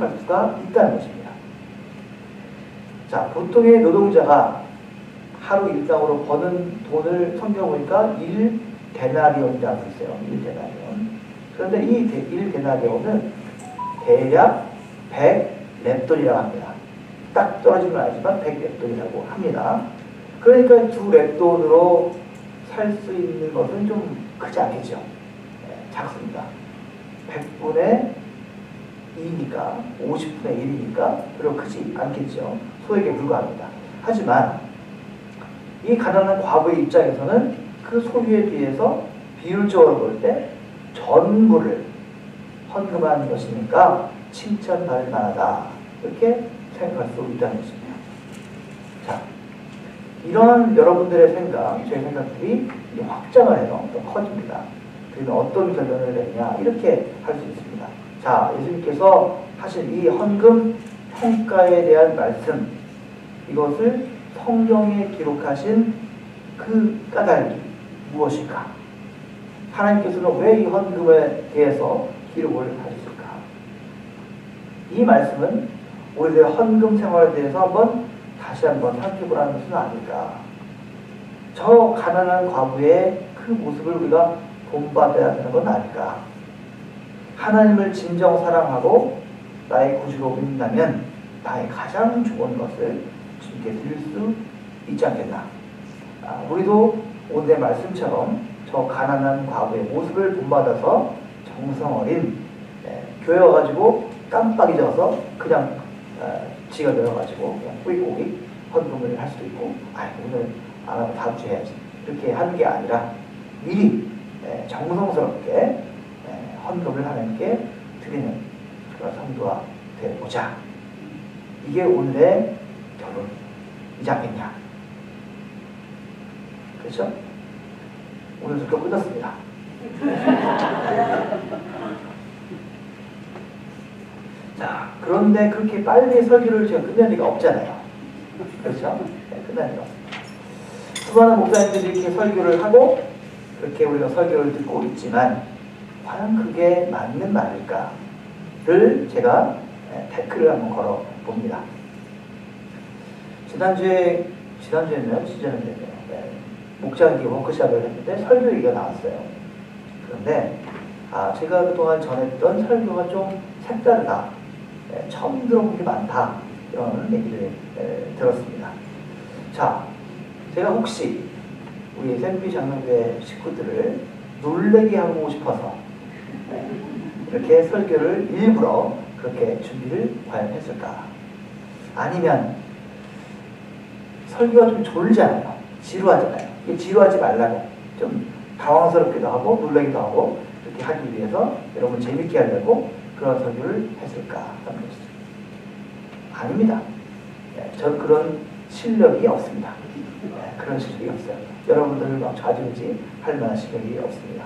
기록할 수가 있다는 것입니다. 자, 보통의 노동자가 하루 일당으로 버는 돈을 성경 보니까 1데나리온이라고 있어요. 1데나리온. 그런데 이 1데나리온은 대략 100렙돈이라고 합니다. 딱 떨어진 건 아니지만 100렙돈이라고 합니다. 그러니까 2렙돈으로 살 수 있는 것은 좀 크지 않겠죠. 작습니다. 100분의 2니까 50분의 1이니까 별로 크지 않겠죠. 소액에 불과합니다. 하지만 이 가난한 과부의 입장에서는 그 소유에 비해서 비율적으로 볼 때 전부를 헌금한 것이니까 칭찬받을 만하다. 이렇게 생각할 수 있다는 것입니다. 자, 이런 여러분들의 생각, 제 생각들이 확장을 해서 또 커집니다. 그러면 어떤 결론을 내냐 이렇게 할 수 있습니다. 자, 예수님께서 하신 이 헌금 평가에 대한 말씀, 이것을 성경에 기록하신 그 까닭이 무엇일까? 하나님께서는 왜 이 헌금에 대해서 기록을 하셨을까? 이 말씀은 우리들의 헌금 생활에 대해서 다시 한번 살펴보라는 것은 아닐까? 저 가난한 과부의 그 모습을 우리가 본받아야 되는 건 아닐까? 하나님을 진정 사랑하고 나의 구주로 믿는다면 나의 가장 좋은 것을 주님께 드릴 수 있지 않겠나? 우리도 오늘의 말씀처럼 저 가난한 과부의 모습을 본받아서 정성 어린 교회 와가지고 깜빡 잊어서 그냥 지가 들어가지고 그냥 꾸이꾸이 헌금을 할 수도 있고 오늘 안 하고 다음 주에 해야지 이렇게 하는 게 아니라 미리 정성스럽게 헌금을 하나님께 드리는 그런 성도가 되어보자. 이게 오늘의 결론이지 않겠냐. 그렇죠? 오늘 설교 끝났습니다. 자, 그런데 그렇게 빨리 설교를 제가 끝낼 리가 없잖아요. 그렇죠? 네, 끝낼 리가 없습니다. 수많은 목사님들이 이렇게 설교를 하고 그렇게 우리가 설교를 듣고 있지만 과연 그게 맞는 말일까를 제가 태클을 한번 걸어 봅니다. 지난주에는 목장기 워크숍을 했는데 설교 얘기가 나왔어요. 그런데 제가 그동안 전했던 설교가 좀 색다르다. 처음 들어본 게 많다. 이런 얘기를 들었습니다. 자, 제가 혹시 우리 SMP 장로교회 식구들을 놀래게 하고 싶어서 이렇게 설교를 일부러 그렇게 준비를 과연 했을까? 아니면 설교가 좀 졸잖아요. 지루하잖아요. 지루하지 말라고 좀 당황스럽기도 하고 놀라기도 하고 그렇게 하기 위해서 여러분 재밌게 하려고 그런 설교를 했을까 하는 것이죠. 아닙니다. 저는 그런 실력이 없습니다. 그런 실력이 없어요. 여러분들을 막 좌지우지 할 만한 실력이 없습니다.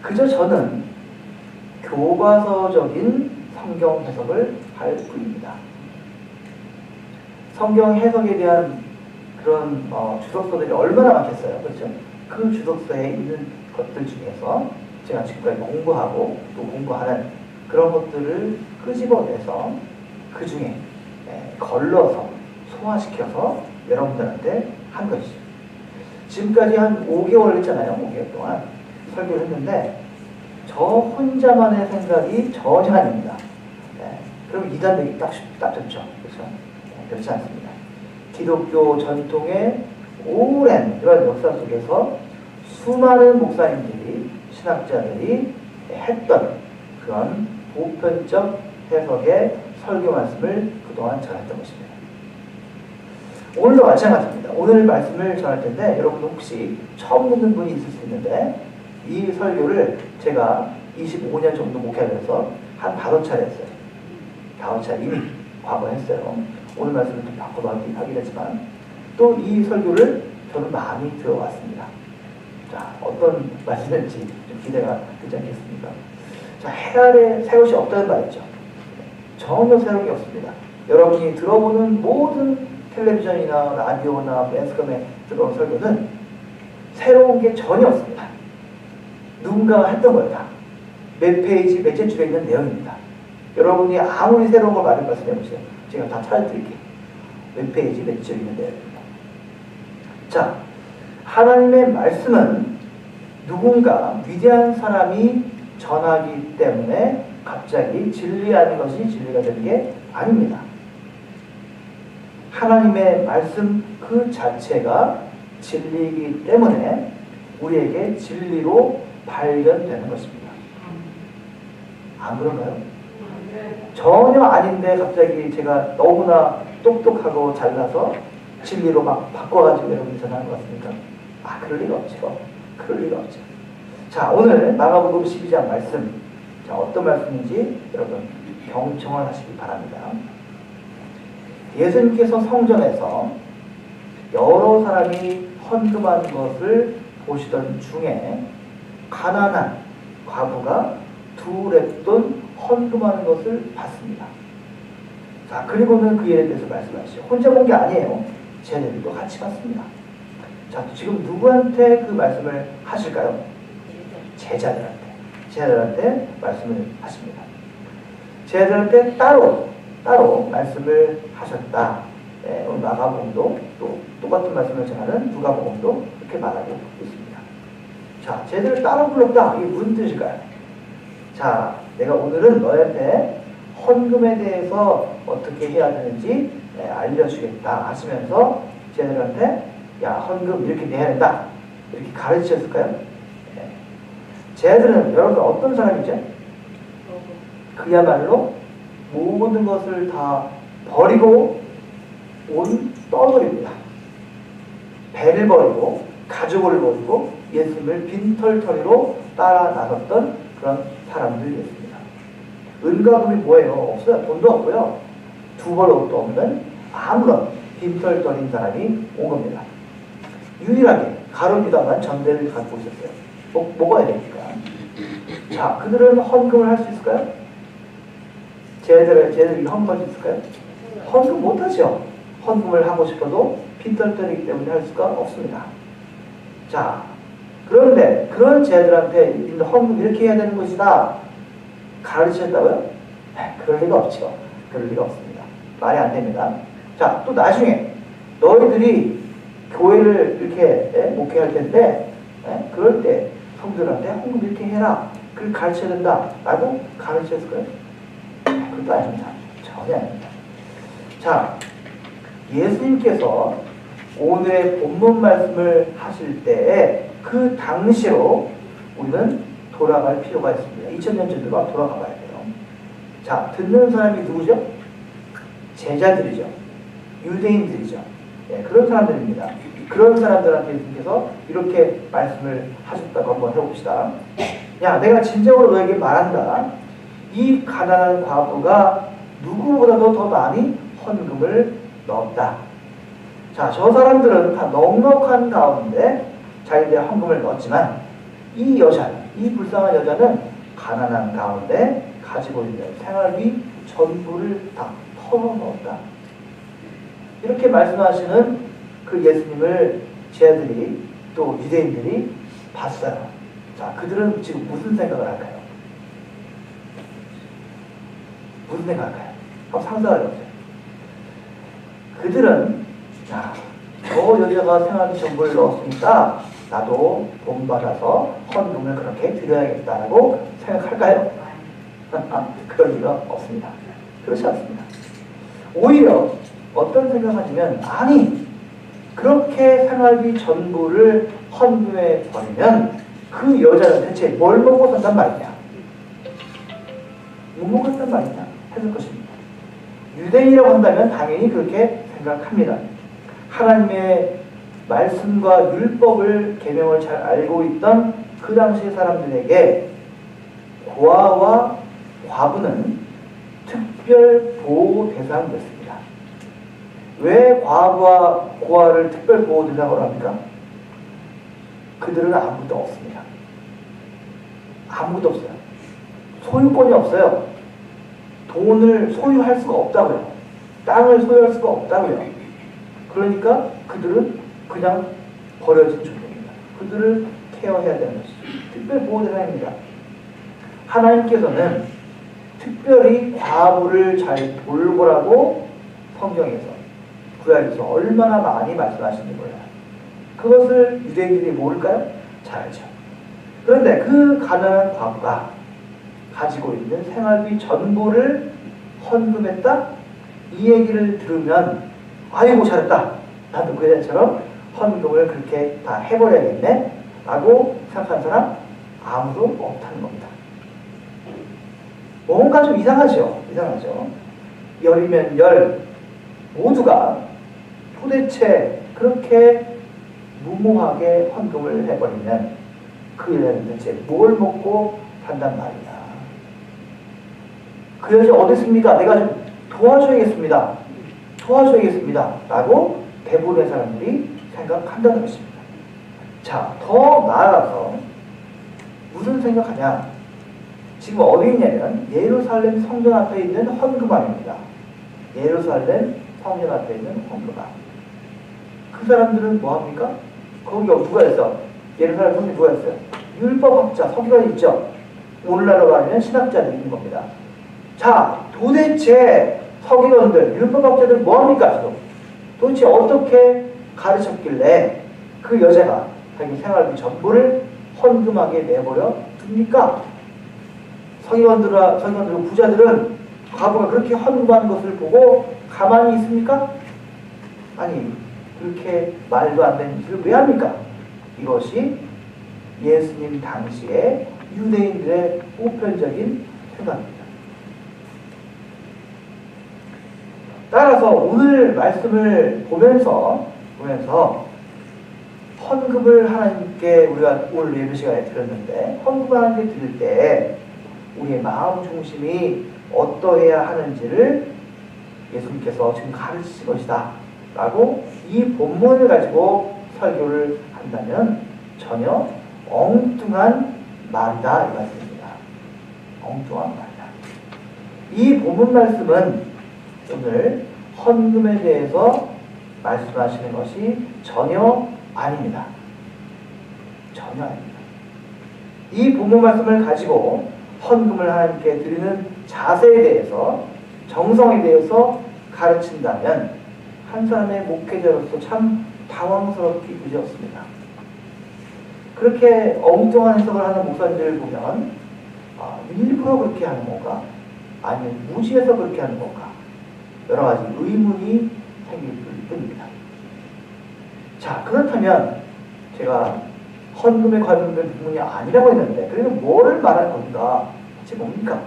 그저 저는 교과서적인 성경 해석을 할 뿐입니다. 성경 해석에 대한 그런 주석서들이 얼마나 많겠어요. 그렇죠? 그 주석서에 있는 것들 중에서 제가 지금까지 공부하고 또 공부하는 그런 것들을 끄집어내서 그 중에 걸러서 소화시켜서 여러분들한테 한 것이죠. 지금까지 한 5개월 했잖아요. 5개월 동안 설교를 했는데 저 혼자만의 생각이 전혀 아닙니다. 그럼 이단되기 딱 좋죠. 그렇죠? 그렇지 않습니다. 기독교 전통의 오랜 이런 역사 속에서 수많은 목사님들이 신학자들이 했던 그런 보편적 해석의 설교 말씀을 그동안 전했던 것입니다. 오늘도 마찬가지입니다. 오늘 말씀을 전할 텐데 여러분 혹시 처음 듣는 분이 있을 수 있는데 이 설교를 제가 25년 정도 목회하면서 한 5차례 했어요. 5차례 이미 과거에 했어요. 오늘 말씀을 좀 바꿔도 하긴 하지만 또 이 설교를 저는 많이 들어왔습니다. 자, 어떤 말씀인지 좀 기대가 되지 않겠습니까? 자, 해 아래 새 것이 없다는 말이죠. 전혀 새로운 게 없습니다. 여러분이 들어보는 모든 텔레비전이나 라디오나 매스컴에 들어온 설교는 새로운 게 전혀 없습니다. 누군가가 했던 거예요. 다. 몇 페이지, 몇째 줄에 있는 내용입니다. 여러분이 아무리 새로운 걸 말씀해 보세요. 제가 다 찾아드릴게요. 웹페이지 몇 쪽 있는데요. 자, 하나님의 말씀은 누군가 위대한 사람이 전하기 때문에 갑자기 진리하는 것이 진리가 되는 게 아닙니다. 하나님의 말씀 그 자체가 진리이기 때문에 우리에게 진리로 발견되는 것입니다. 안 그런가요? 전혀 아닌데 갑자기 제가 너무나 똑똑하고 잘나서 진리로 막 바꿔가지고 여러분이 전하는 것 같습니까? 아, 그럴 리가 없죠. 그럴 리가 없죠. 자, 오늘 마가복음 12장 말씀, 자, 어떤 말씀인지 여러분 경청을 하시기 바랍니다. 예수님께서 성전에서 여러 사람이 헌금하는 것을 보시던 중에 가난한 과부가 두 렙돈 헌금하는 것을 봤습니다. 자, 그리고는 그 일에 대해서 말씀하시죠. 혼자 본 게 아니에요. 쟤네들도 같이 봤습니다. 자, 지금 누구한테 그 말씀을 하실까요? 제자들한테 말씀을 하십니다. 제자들한테 따로 말씀을 하셨다. 네, 오늘 마가복음도 또 똑같은 말씀을 전하는 누가복음도 이렇게 말하고 있습니다. 자, 제자들을 따로 불렀다. 이게 무슨 뜻일까요? 자, 내가 오늘은 너한테 헌금에 대해서 어떻게 해야 되는지 알려주겠다 하시면서 제자들한테 야, 헌금 이렇게 내야 된다. 이렇게 가르치셨을까요? 네. 제자들은 여러분 어떤 사람이죠? 그야말로 모든 것을 다 버리고 온 떠돌입니다. 배를 버리고 가족을 버리고 예수님을 빈털터리로 따라 나섰던 그런 사람들이었습니다. 은과 금이 뭐예요? 없어요. 돈도 없고요. 두 벌 옷도 없는 아무런 빈털터리인 사람이 온 겁니다. 유일하게 가룟유다만 전대를 갖고 있었어요. 먹어야 되니까. 자, 그들은 헌금을 할 수 있을까요? 쟤들이 헌금할 수 있을까요? 헌금 못하죠. 헌금을 하고 싶어도 빈털터리이기 때문에 할 수가 없습니다. 자, 그런데 그런 쟤들한테 헌금 이렇게 해야 되는 것이다 가르치셨다고요? 그럴 리가 없죠. 그럴 리가 없습니다. 말이 안 됩니다. 자, 또 나중에 너희들이 교회를 이렇게 목회할 텐데 그럴 때 성도들한테 헌금 이렇게 해라. 그걸 가르쳐야 된다. 라고 가르쳤을까요? 그것도 아닙니다. 전혀 아닙니다. 자, 예수님께서 오늘의 본문 말씀을 하실 때에 그 당시로 우리는 돌아갈 필요가 있습니다. 2000년 전으로 돌아가 봐야 돼요. 자, 듣는 사람이 누구죠? 제자들이죠. 유대인들이죠. 네, 그런 사람들입니다. 그런 사람들한테 예수님께서 이렇게 말씀을 하셨다고 한번 해봅시다. 야, 내가 진정으로 너에게 말한다. 이 가난한 과부가 누구보다도 더 많이 헌금을 넣었다. 자, 저 사람들은 다 넉넉한 가운데 자기들의 헌금을 넣었지만 이 여자는, 이 불쌍한 여자는 가난한 가운데 가지고 있는 생활비 전부를 다 털어넣었다. 이렇게 말씀하시는 그 예수님을 제자들이 또 유대인들이 봤어요. 자, 그들은 지금 무슨 생각을 할까요? 무슨 생각할까요? 한번 상상을 해보세요. 그들은 자, 저 여자가 생활비 전부를 넣었으니까 나도 돈 받아서 헌금을 그렇게 드려야겠다라고 생각할까요? 그럴 리가 없습니다. 그렇지 않습니다. 오히려 어떤 생각하냐면 아니 그렇게 생활비 전부를 헌금해 버리면 그 여자는 대체 뭘 먹고 산단 말이냐? 못 먹고 산단 말이냐? 했을 것입니다. 유대인이라고 한다면 당연히 그렇게 생각합니다. 하나님의 말씀과 율법을 계명을 잘 알고 있던 그 당시 사람들에게 고아와 과부는 특별 보호 대상이었습니다. 왜 과부와 고아를 특별 보호 대상으로 합니까? 그들은 아무것도 없습니다. 아무것도 없어요. 소유권이 없어요. 돈을 소유할 수가 없다고요. 땅을 소유할 수가 없다고요. 그러니까 그들은 그냥 버려진 존재입니다. 그들을 케어해야 되는 것이죠. 특별 보호 대상입니다. 하나님께서는 특별히 과부를 잘 돌보라고 성경에서 구약에서 얼마나 많이 말씀하시는지 몰라요. 그것을 유대인들이 모를까요? 잘 알죠. 그런데 그 가난한 과부가 가지고 있는 생활비 전부를 헌금했다? 이 얘기를 들으면 아이고 잘했다. 나도 그 여자처럼 헌금을 그렇게 다 해버려야겠네 라고 생각하는 사람 아무도 없다는 겁니다. 뭔가 좀 이상하죠. 이상하죠. 열이면 열 모두가 도대체 그렇게 무모하게 헌금을 해버리면 그 여자는 대체 뭘 먹고 산단 말이야. 그 여자 어디 있습니까? 내가 좀 도와줘야겠습니다. 도와줘야겠습니다. 라고 대부분의 사람들이 생각한다는 것입니다. 자, 더 나아가서 무슨 생각하냐? 지금 어디 있냐면 예루살렘 성전 앞에 있는 헌금함입니다. 예루살렘 성전 앞에 있는 헌금함. 그 사람들은 뭐합니까? 거기 누가 있어? 예루살렘 성전 누가 있어요? 율법학자, 서기관이 있죠. 오늘날로 말하면 신학자들이 있는 겁니다. 자, 도대체 서기관들, 율법학자들 뭐합니까? 지금? 도대체 어떻게 가르쳤길래 그 여자가 자기 생활비 전부를 헌금하게 내버려 둡니까? 서기관들, 부자들은 과부가 그렇게 헌금하는 것을 보고 가만히 있습니까? 아니, 그렇게 말도 안 되는 짓을 왜 합니까? 이것이 예수님 당시에 유대인들의 보편적인 생각입니다. 따라서 오늘 말씀을 보면서 헌금을 하나님께 우리가 오늘 예배 시간에 드렸는데 헌금을 하나님께 드릴 때 우리의 마음 중심이 어떠해야 하는지를 예수님께서 지금 가르치신 것이다 라고 이 본문을 가지고 설교를 한다면 전혀 엉뚱한 말이다 이 말씀입니다. 엉뚱한 말이다. 이 본문 말씀은 오늘 헌금에 대해서 말씀하시는 것이 전혀 아닙니다. 전혀 아닙니다. 이 본문 말씀을 가지고 헌금을 하나님께 드리는 자세에 대해서 정성에 대해서 가르친다면 한 사람의 목회자로서 참 당황스럽기 그지없습니다. 그렇게 엉뚱한 해석을 하는 목사님들을 보면 일부러 그렇게 하는 건가? 아니면 무지해서 그렇게 하는 건가? 여러 가지 의문이 생길 뿐입니다. 자, 그렇다면 제가 헌금에 관련된 부분이 아니라고 했는데 그래서 뭐를 말할 건가? 대체 뭡니까?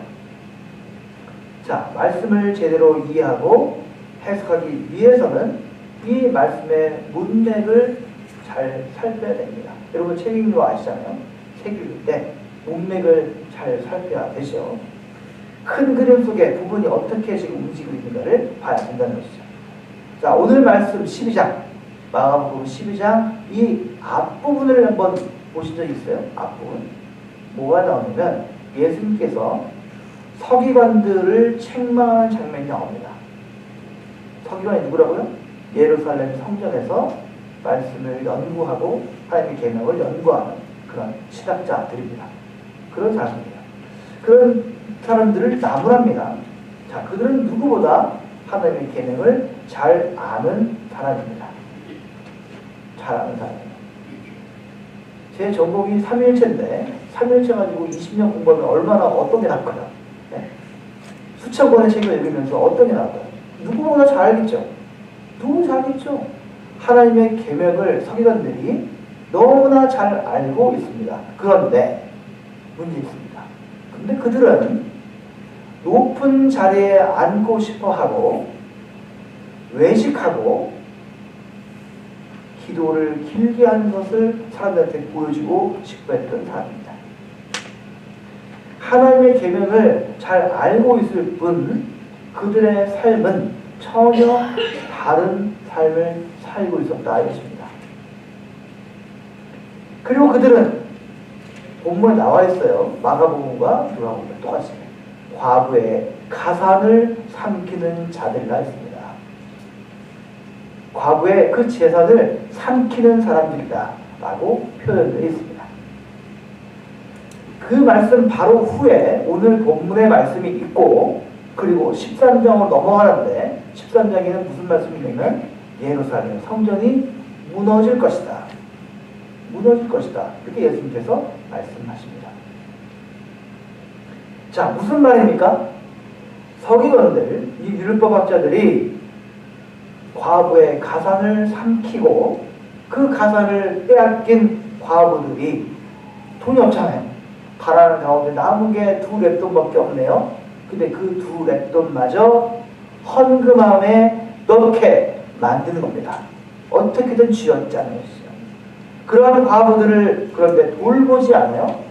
자, 말씀을 제대로 이해하고 해석하기 위해서는 이 말씀의 문맥을 잘 살펴야 됩니다. 여러분 책 읽는 거 아시잖아요? 책 읽을 때 문맥을 잘 살펴야 되죠. 큰 그림 속에 부분이 어떻게 지금 움직이고 있는가를 봐야 된다는 것이죠. 자, 오늘 말씀 12장 마가복음 12장 이 앞부분을 한번 보신 적 있어요? 앞부분 뭐가 나오냐면 예수님께서 서기관들을 책망하는 장면이 나옵니다. 서기관이 누구라고요? 예루살렘 성전에서 말씀을 연구하고 하나님의 계명을 연구하는 그런 신학자들입니다. 그런 사람입니다. 그런 사람들을 나무랍니다. 자, 그들은 누구보다 하나님의 계명을 잘 아는 사람입니다. 잘 아는 사람입니다. 제 전공이 3일체인데 3일체 가지고 20년 공부하면 얼마나 어떤 게 나올까요? 네? 수천 권의 책을 읽으면서 어떤 게 나올까요? 누구보다 잘 알겠죠. 누구 잘 알겠죠. 하나님의 계명을 서기관들이 너무나 잘 알고 있습니다. 그런데 문제 있습니다. 근데 그들은 높은 자리에 앉고 싶어하고 외식하고 기도를 길게 하는 것을 사람들한테 보여주고 싶어 했던 사람입니다. 하나님의 계명을 잘 알고 있을 뿐 그들의 삶은 전혀 다른 삶을 살고 있었다 이것입니다. 그리고 그들은 본문에 나와 있어요. 마가복음과 누가복음과 똑같이 과부의 가산을 삼키는 자들이라 했습니다. 과부의 그 재산을 삼키는 사람들이다 라고 표현되어 있습니다. 그 말씀 바로 후에 오늘 본문의 말씀이 있고, 그리고 13장으로 넘어가는데 13장에는 무슨 말씀이냐면 예루살렘 성전이 무너질 것이다. 무너질 것이다. 이렇게 예수님께서 말씀하십니다. 자, 무슨 말입니까? 서기관들, 이 율법학자들이 과부의 가산을 삼키고 그 가산을 빼앗긴 과부들이 돈이 없잖아요. 가난한 가운데 남은 게 2렙돈밖에 없네요. 근데 그 2렙돈마저 헌금함에 넣게 만드는 겁니다. 어떻게든 쥐어짜는 것이죠. 그러한 과부들을 그런데 돌보지 않아요.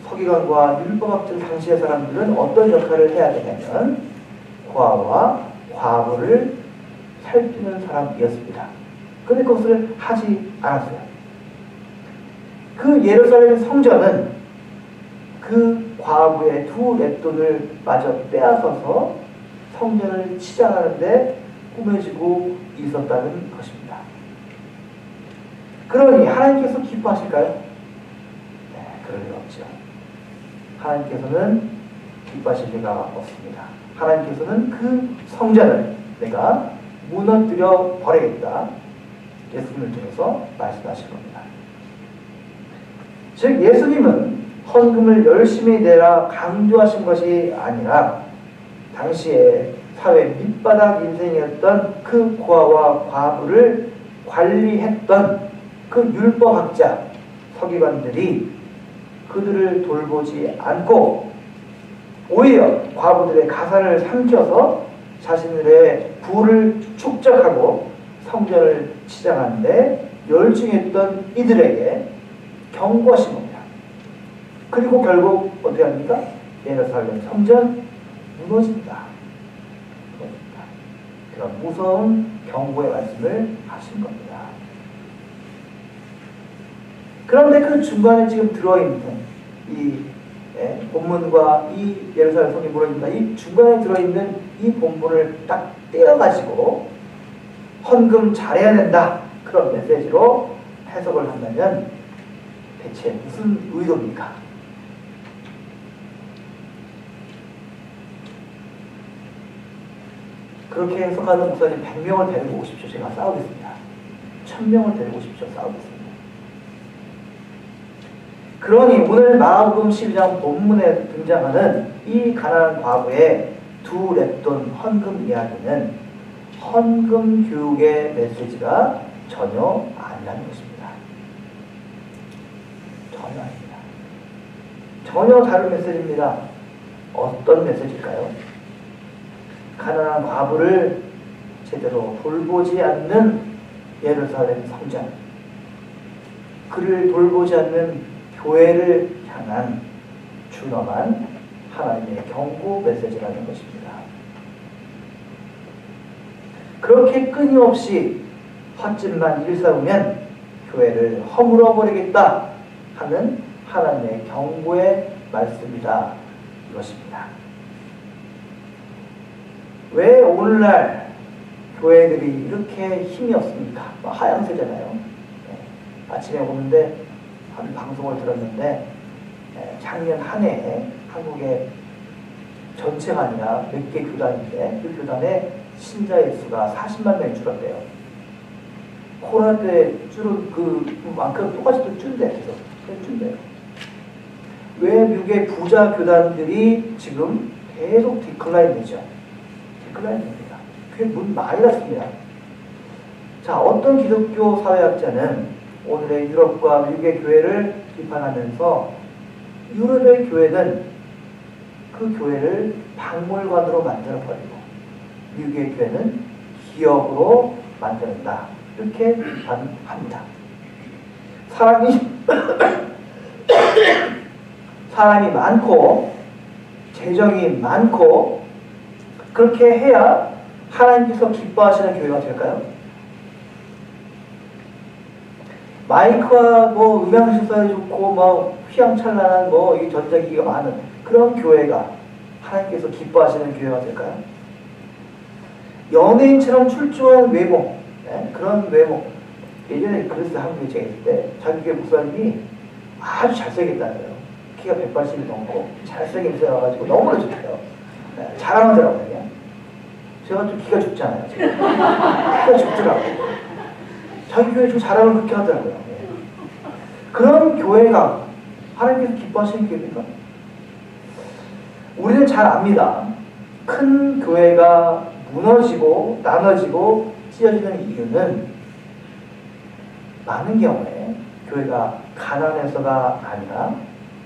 서기관과 율법학자 당시의 사람들은 어떤 역할을 해야 되냐면 고아와 과부를 살피는 사람이었습니다. 그런데 그것을 하지 않았어요. 그 예루살렘 성전은 그 과부의 2렙돈을 마저 빼앗아서 성전을 치장하는데 꾸며지고 있었다는 것입니다. 그러니 하나님께서 기뻐하실까요? 네, 그럴 리 없죠. 하나님께서는 기뻐하실 리가 없습니다. 하나님께서는 그 성전을 내가 무너뜨려 버리겠다. 예수님을 통해서 말씀하실 겁니다. 즉 예수님은 헌금을 열심히 내라 강조하신 것이 아니라 당시에 사회 밑바닥 인생이었던 그 고아와 과부를 관리했던 그 율법학자 서기관들이 그들을 돌보지 않고 오히려 과부들의 가산을 삼켜서 자신들의 부를 축적하고 성전을 치장하는데 열중했던 이들에게 경고하신 겁니다. 그리고 결국 어떻게 합니까? 예루살렘 성전 무너진다. 그런 무서운 경고의 말씀을 하신 겁니다. 그런데 그 중간에 지금 들어있는 이 본문과 이 예루살렘 성이 무너진다. 이 중간에 들어있는 이 본문을 딱 떼어가지고 헌금 잘해야 된다. 그런 메시지로 해석을 한다면 대체 무슨 의도입니까? 그렇게 해석하는 목사님 100명을 데리고 오십시오. 제가 싸우겠습니다. 1000명을 데리고 오십시오. 싸우겠습니다. 그러니 오늘 마가복음 12장 본문에 등장하는 이 가난한 과부의 2렙돈 헌금 이야기는 헌금 교육의 메시지가 전혀 아니라는 것입니다. 전혀 아닙니다. 전혀 다른 메시지입니다. 어떤 메시지일까요? 가난한 과부를 제대로 돌보지 않는 예루살렘 성전, 그를 돌보지 않는 교회를 향한 준엄한 하나님의 경고 메시지라는 것입니다. 그렇게 끊임없이 헛짓만 일삼으면 교회를 허물어 버리겠다 하는 하나님의 경고의 말씀이다. 이것입니다. 왜 오늘날 교회들이 이렇게 힘이 없습니까? 하향세잖아요. 네. 아침에 오는데 한 방송을 들었는데 작년 한 해에 한국의 전체가 아니라 몇 개 교단인데 그 교단의 신자의 수가 40만 명이 줄었대요. 코로나 때 줄은 그만큼 똑같이 또 줄대. 계속 줄대요. 왜 미국의 부자 교단들이 지금 계속 디클라인이죠? 디클라인입니다. 그게 문 많이 닫습니다. 자, 어떤 기독교 사회학자는 오늘의 유럽과 미국의 교회를 비판하면서 유럽의 교회는 그 교회를 박물관으로 만들어버리고 미국의 교회는 기업으로 만든다. 이렇게 비판합니다. 사람이 많고 재정이 많고 그렇게 해야 하나님께서 기뻐하시는 교회가 될까요? 마이크와 음향시설이 좋고 휘황찬란한 이 전자기기가 많은 그런 교회가 하나님께서 기뻐하시는 교회가 될까요? 연예인처럼 출중한 외모, 그런 외모. 예전에 그랬어요. 한국에 제가 있을 때 자기 교회 목사님이 아주 잘생겼다는 거예요. 키가 180이 넘고 잘생겨서 너무나 좋대요. 네, 자랑하더라고요. 그냥. 제가 좀 키가 좁잖아요. 지금. 키가 좁더라고요. 자기 교회 좀 자랑을 그렇게 하더라고요. 네. 그런 교회가 하나님께서 기뻐하시는 교회입니까? 우리는 잘 압니다. 큰 교회가 무너지고 나눠지고 찢어지는 이유는 많은 경우에 교회가 가난해서가 아니라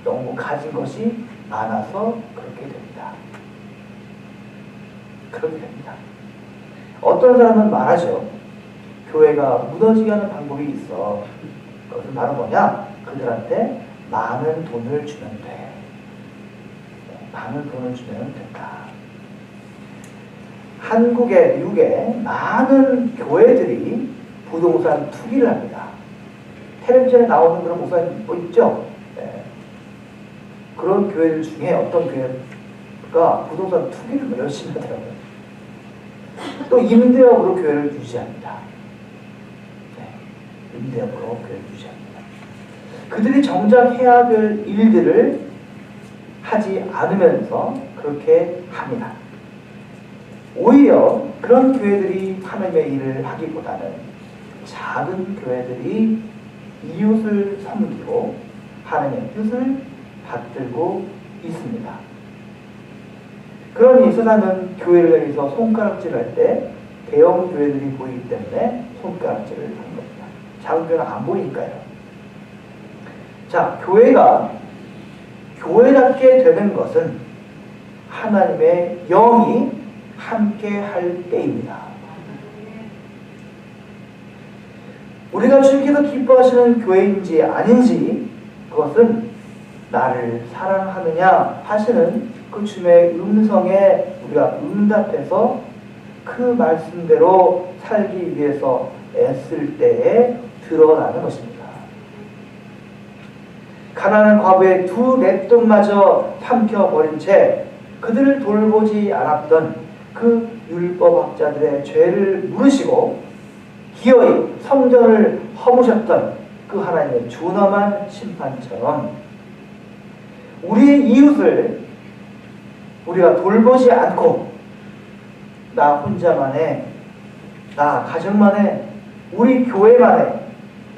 너무 가진 것이 많아서 그렇게 됩니다. 그렇게 됩니다. 어떤 사람은 말하죠. 교회가 무너지게 하는 방법이 있어. 그것은 바로 뭐냐? 그들한테 많은 돈을 주면 돼. 많은 돈을 주면 된다. 한국에, 미국에 많은 교회들이 부동산 투기를 합니다. 텔레비전에 나오는 그런 목사님 뭐 있죠? 네. 그런 교회들 중에 어떤 교회가 부동산 투기를 열심히 하더라고요. 또 임대업으로 교회를 유지합니다. 네. 임대업으로 교회를 유지합니다. 그들이 정작 해야 될 일들을 하지 않으면서 그렇게 합니다. 오히려 그런 교회들이 하나님의 일을 하기보다는 작은 교회들이 이웃을 섬기고 하나님의 뜻을 받들고 있습니다. 그러니 세상은 교회를 향해서 손가락질을 할 때 대형 교회들이 보이기 때문에 손가락질을 하는 겁니다. 작은 교회는 안 보이니까요. 자, 교회가 교회답게 되는 것은 하나님의 영이 함께 할 때입니다. 우리가 주님께서 기뻐하시는 교회인지 아닌지 그것은 나를 사랑하느냐 하시는 그 주님의 음성에 우리가 응답해서 그 말씀대로 살기 위해서 애쓸 때에 드러나는 것입니다. 가난한 과부의 두 맷돈마저 삼켜버린 채 그들을 돌보지 않았던 그 율법학자들의 죄를 물으시고 기어이 성전을 허무셨던 그 하나님의 준엄한 심판처럼 우리의 이웃을 우리가 돌보지 않고 나 혼자만의, 나 가정만의, 우리 교회만의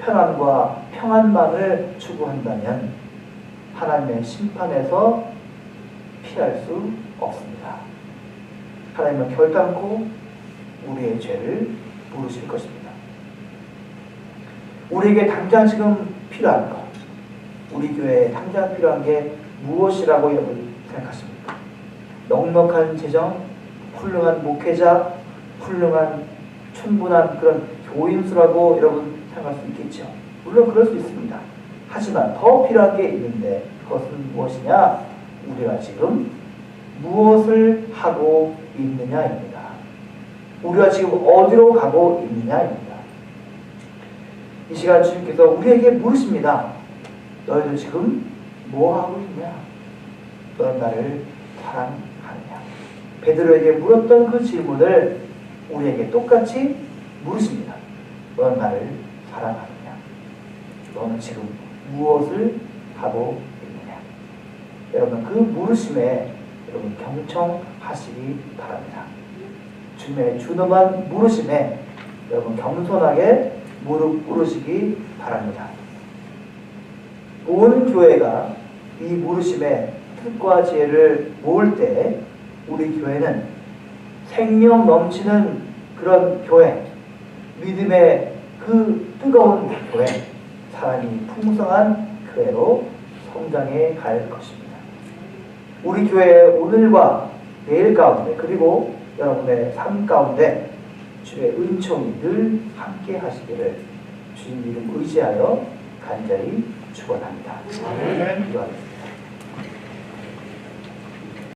편안과 평안만을 추구한다면 하나님의 심판에서 피할 수 없습니다. 하나님은 결단코 우리의 죄를 물으실 것입니다. 우리에게 당장 지금 필요한 것, 우리 교회에 당장 필요한 게 무엇이라고 여러분 생각하십니까? 넉넉한 재정, 훌륭한 목회자, 훌륭한 충분한 그런 교인수라고 여러분 생각할 수 있겠죠. 물론 그럴 수 있습니다. 하지만 더 필요한 게 있는데 그것은 무엇이냐? 우리가 지금 무엇을 하고 있느냐입니다. 우리가 지금 어디로 가고 있느냐입니다. 이 시간 주님께서 우리에게 물으십니다. 너희들 지금 뭐 하고 있냐? 너는 나를 사랑하느냐? 베드로에게 물었던 그 질문을 우리에게 똑같이 물으십니다. 너는 나를 사랑하느냐? 너는 지금 무엇을 하고 있느냐? 여러분 그 물으심에 여러분 경청하시기 바랍니다. 주님의 준엄한 물으심에 여러분 겸손하게 무릎 꿇으시기 바랍니다. 온 교회가 이 물으심에 뜻과 지혜를 모을 때 우리 교회는 생명 넘치는 그런 교회, 믿음의 그 뜨거운 교회, 사랑이 풍성한 교회로 성장해 갈 것입니다. 우리 교회의 오늘과 내일 가운데 그리고 여러분의 삶 가운데 주의 은총이 늘 함께 하시기를 주님 이름 의지하여 간절히 축원합니다. 기도하겠습니다.